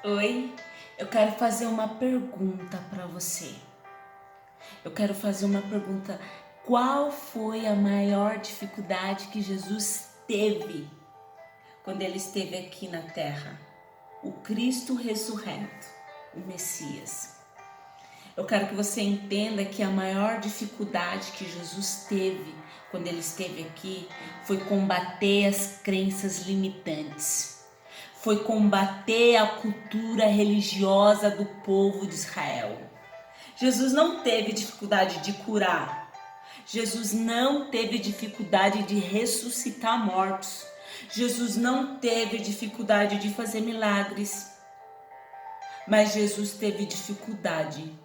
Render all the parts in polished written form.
Oi, eu quero fazer uma pergunta para você. Eu quero fazer uma pergunta. Qual foi a maior dificuldade que Jesus teve quando ele esteve aqui na terra? O Cristo ressurreto, o Messias. Eu quero que você entenda que a maior dificuldade que Jesus teve quando ele esteve aqui foi combater as crenças limitantes. Foi combater a cultura religiosa do povo de Israel. Jesus não teve dificuldade de curar. Jesus não teve dificuldade de ressuscitar mortos. Jesus não teve dificuldade de fazer milagres. Mas Jesus teve dificuldade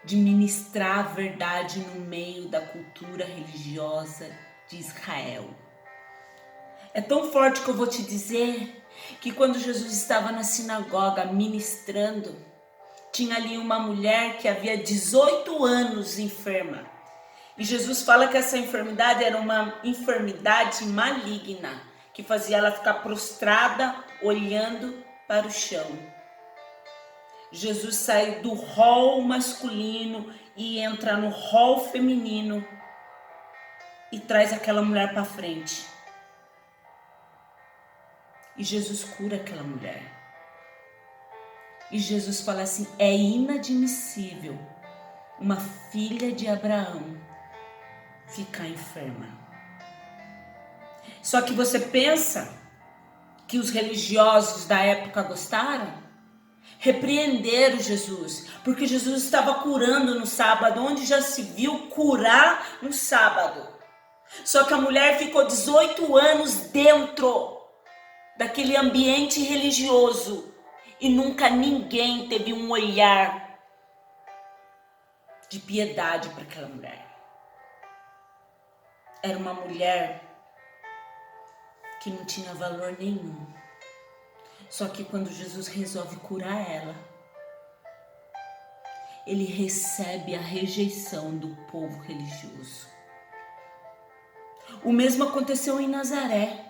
de ministrar a verdade no meio da cultura religiosa de Israel. É tão forte que eu vou te dizer que quando Jesus estava na sinagoga ministrando, tinha ali uma mulher que havia 18 anos enferma. E Jesus fala que essa enfermidade era uma enfermidade maligna, que fazia ela ficar prostrada, olhando para o chão. Jesus sai do rol masculino e entra no rol feminino e traz aquela mulher para frente. E Jesus cura aquela mulher. E Jesus fala assim: é inadmissível uma filha de Abraão ficar enferma. Só que você pensa que os religiosos da época gostaram? Repreenderam Jesus, porque Jesus estava curando no sábado, onde já se viu curar no sábado. Só que a mulher ficou 18 anos dentro daquele ambiente religioso e nunca ninguém teve um olhar de piedade para aquela mulher. Era uma mulher que não tinha valor nenhum. Só que quando Jesus resolve curar ela, ele recebe a rejeição do povo religioso. O mesmo aconteceu em Nazaré.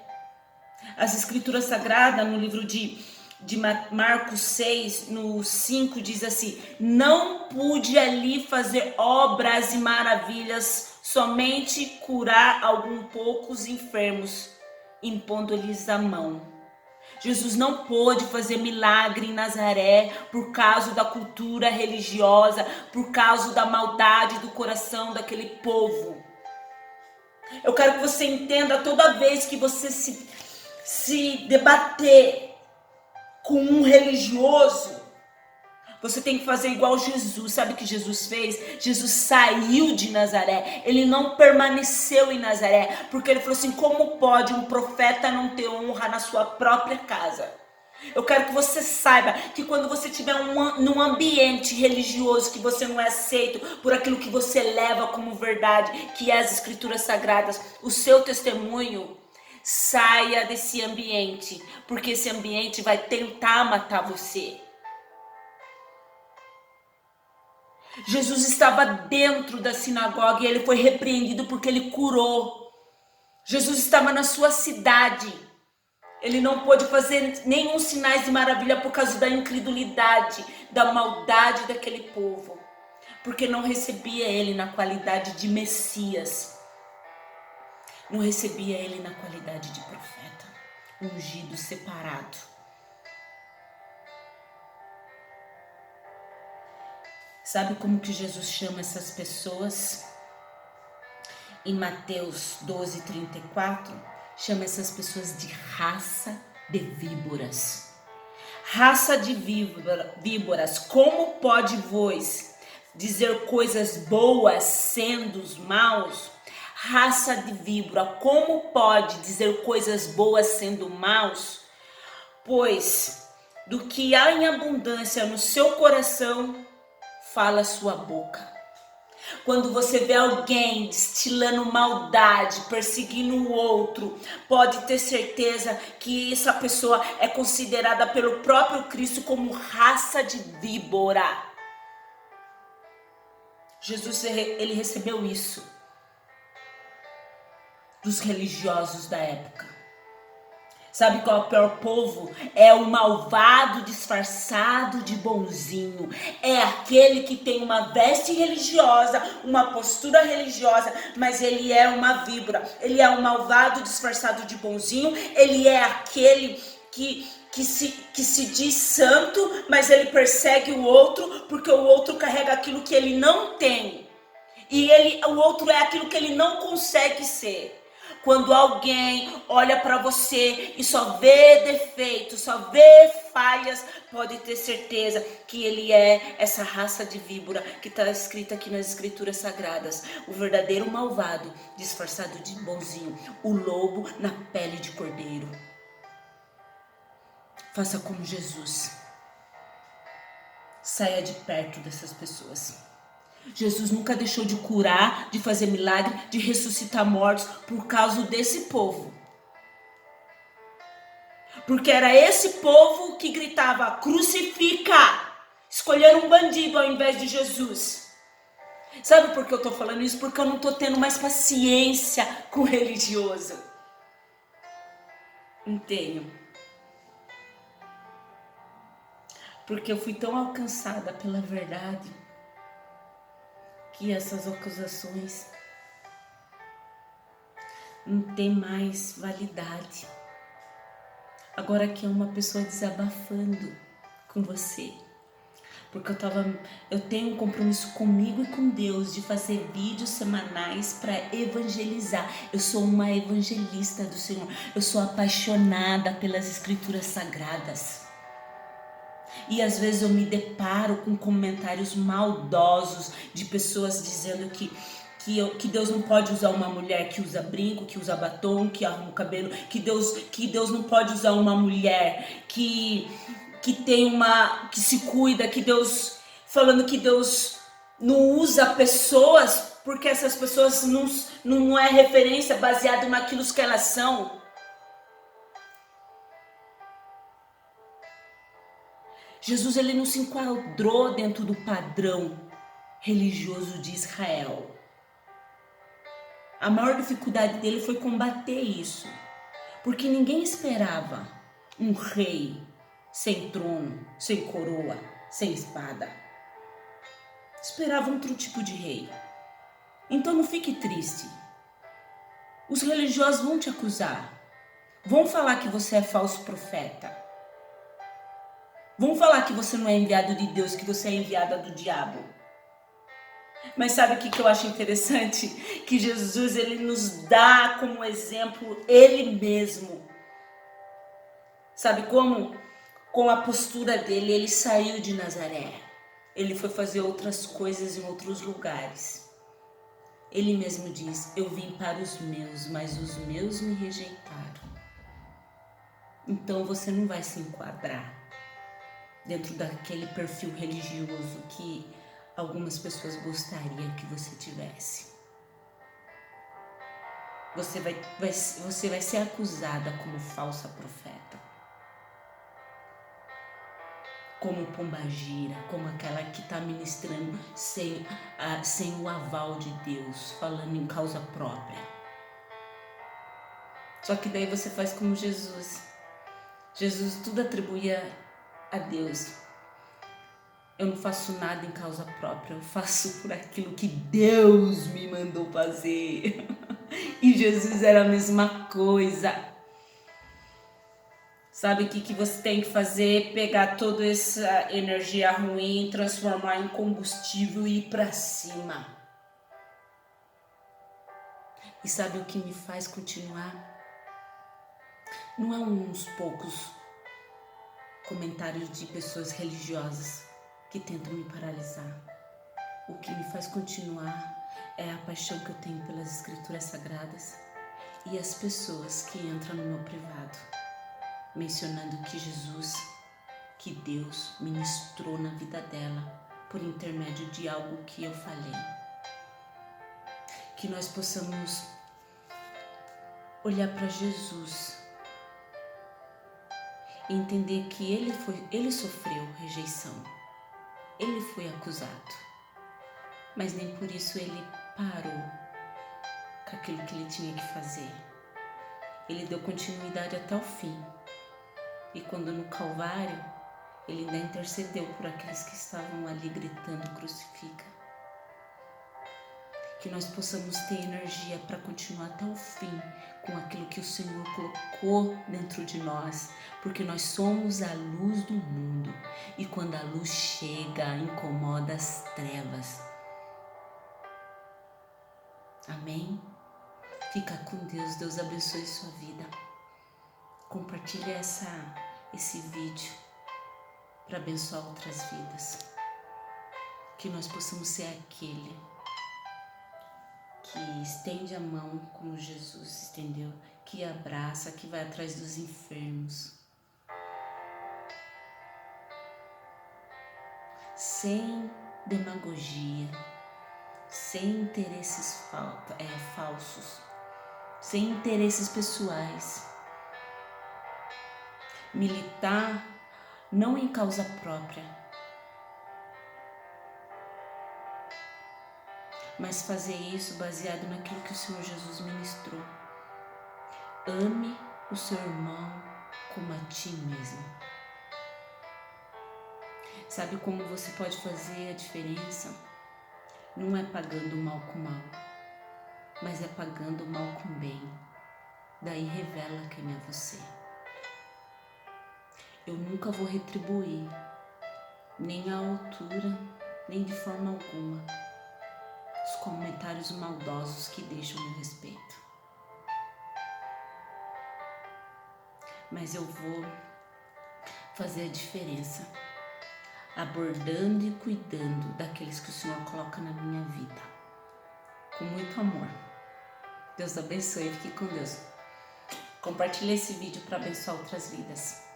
As escrituras sagradas, no livro de Marcos 6, no 5, diz assim: não pude ali fazer obras e maravilhas, somente curar alguns poucos enfermos, impondo-lhes a mão. Jesus não pôde fazer milagre em Nazaré por causa da cultura religiosa, por causa da maldade do coração daquele povo. Eu quero que você entenda, toda vez que você se debater com um religioso, você tem que fazer igual Jesus. Sabe o que Jesus fez? Jesus saiu de Nazaré. Ele não permaneceu em Nazaré, porque ele falou assim: como pode um profeta não ter honra na sua própria casa? Eu quero que você saiba que quando você estiver num ambiente religioso que você não é aceito por aquilo que você leva como verdade, que é as escrituras sagradas, o seu testemunho, saia desse ambiente, porque esse ambiente vai tentar matar você. Jesus estava dentro da sinagoga e ele foi repreendido porque ele curou. Jesus estava na sua cidade. Ele não pôde fazer nenhum sinais de maravilha por causa da incredulidade, da maldade daquele povo. Porque não recebia ele na qualidade de Messias. Não recebia ele na qualidade de profeta, ungido, separado. Sabe como que Jesus chama essas pessoas? Em Mateus 12:34, chama essas pessoas de raça de víboras. Raça de víboras, como pode vós dizer coisas boas sendo os maus? Raça de víbora, como pode dizer coisas boas sendo maus? Pois do que há em abundância no seu coração, fala a sua boca. Quando você vê alguém destilando maldade, perseguindo o outro, pode ter certeza que essa pessoa é considerada pelo próprio Cristo como raça de víbora. Jesus, ele recebeu isso dos religiosos da época. Sabe qual é o pior povo? É o malvado disfarçado de bonzinho. É aquele que tem uma veste religiosa, uma postura religiosa, mas ele é uma víbora. Ele é um malvado disfarçado de bonzinho. Ele é aquele que se diz santo, mas ele persegue o outro porque o outro carrega aquilo que ele não tem. E o outro é aquilo que ele não consegue ser. Quando alguém olha para você e só vê defeitos, só vê falhas, pode ter certeza que ele é essa raça de víbora que está escrita aqui nas escrituras sagradas. O verdadeiro malvado disfarçado de bonzinho, o lobo na pele de cordeiro. Faça como Jesus. Saia de perto dessas pessoas. Jesus nunca deixou de curar, de fazer milagre, de ressuscitar mortos por causa desse povo. Porque era esse povo que gritava, crucifica! Escolheram um bandido ao invés de Jesus. Sabe por que eu estou falando isso? Porque eu não estou tendo mais paciência com o religioso. Não tenho. Porque eu fui tão alcançada pela verdade que essas acusações não tem mais validade. Agora que é uma pessoa desabafando com você. Porque eu tenho um compromisso comigo e com Deus de fazer vídeos semanais para evangelizar. Eu sou uma evangelista do Senhor. Eu sou apaixonada pelas escrituras sagradas. E às vezes eu me deparo com comentários maldosos de pessoas dizendo que Deus não pode usar uma mulher que usa brinco, que usa batom, que arruma o cabelo, que Deus não pode usar uma mulher que se cuida, falando que Deus não usa pessoas porque essas pessoas não é referência baseado naquilo que elas são. Jesus, ele não se enquadrou dentro do padrão religioso de Israel. A maior dificuldade dele foi combater isso, porque ninguém esperava um rei sem trono, sem coroa, sem espada. Esperava outro tipo de rei. Então não fique triste. Os religiosos vão te acusar, vão falar que você é falso profeta. Vão falar que você não é enviado de Deus, que você é enviada do diabo. Mas sabe o que eu acho interessante? Que Jesus, ele nos dá como exemplo ele mesmo. Sabe como? Com a postura dele, ele saiu de Nazaré. Ele foi fazer outras coisas em outros lugares. Ele mesmo diz, eu vim para os meus, mas os meus me rejeitaram. Então você não vai se enquadrar dentro daquele perfil religioso que algumas pessoas gostariam que você tivesse. Você vai ser acusada como falsa profeta, como pombagira, como aquela que está ministrando sem o aval de Deus, falando em causa própria. Só que daí você faz como Jesus. Jesus tudo atribuía a Deus. Eu não faço nada em causa própria, eu faço por aquilo que Deus me mandou fazer. E Jesus era a mesma coisa. Sabe o que você tem que fazer? Pegar toda essa energia ruim, transformar em combustível e ir para cima. E sabe o que me faz continuar? Não é uns poucos comentários de pessoas religiosas que tentam me paralisar. O que me faz continuar é a paixão que eu tenho pelas escrituras sagradas e as pessoas que entram no meu privado, mencionando que Jesus, que Deus ministrou na vida dela por intermédio de algo que eu falei. Que nós possamos olhar para Jesus e entender que ele sofreu rejeição. Ele foi acusado, mas nem por isso ele parou com aquilo que ele tinha que fazer. Ele deu continuidade até o fim. E quando no Calvário, ele ainda intercedeu por aqueles que estavam ali gritando: crucifica. Que nós possamos ter energia para continuar até o fim com aquilo que o Senhor colocou dentro de nós, porque nós somos a luz do mundo e quando a luz chega, incomoda as trevas. Amém? Fica com Deus, Deus abençoe sua vida. Compartilha esse vídeo para abençoar outras vidas. Que nós possamos ser aquele que estende a mão como Jesus estendeu, que abraça, que vai atrás dos enfermos. Sem demagogia, sem interesses falsos, sem interesses pessoais. Militar não em causa própria, mas fazer isso baseado naquilo que o Senhor Jesus ministrou. Ame o seu irmão como a ti mesmo. Sabe como você pode fazer a diferença? Não é pagando mal com mal, mas é pagando mal com bem. Daí revela quem é você. Eu nunca vou retribuir, nem à altura, nem de forma alguma, os comentários maldosos que deixam meu respeito. Mas eu vou fazer a diferença, abordando e cuidando daqueles que o Senhor coloca na minha vida, com muito amor. Deus abençoe, fique com Deus. Compartilhe esse vídeo para abençoar outras vidas.